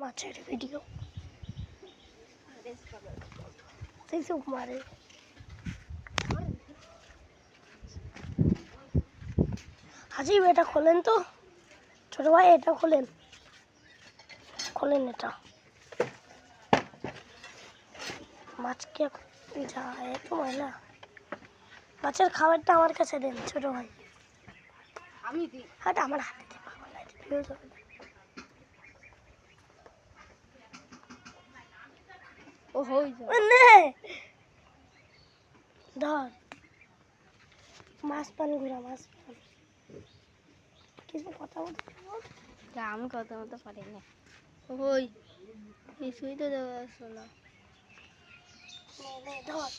মাছের ভিডিও সেই সব মারে হাজিব এটা খোলেন তো ছোট ভাই এটা খোলেন এটা মাছকে যায় তো ময়লা মাছের খাবারটা আমার কাছে দেন ছোট ভাই আমি দিই হ্যাঁ আমার হাতে দিয়ে পাগল লাগে ভিডিও ধর ও হই যায় ধর মাছ পান ঘুরা মাছ পান কিছু কথা বলতে আমি কথা মতো পারি না ওই কিছুই তো দেওয়া আসো না ধর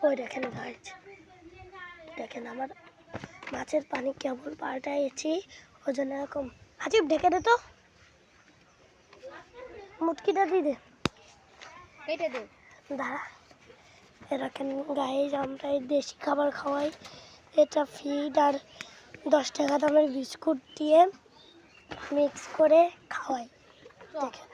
ওই দেখেন গাছ দেখেন আমার মাছের পানি কেবল পাল্টাইছি ওই জন্য এরকম হাজিব ঢেকে দে তো মুটকিটা দিয়ে দে কেটে দে দাঁড়া এরকম গায়ে আমরা এই দেশি খাবার খাওয়াই এটা ফিড আর 10 টাকা দামের বিস্কুট দিয়ে মিক্স করে খাওয়াই দেখেন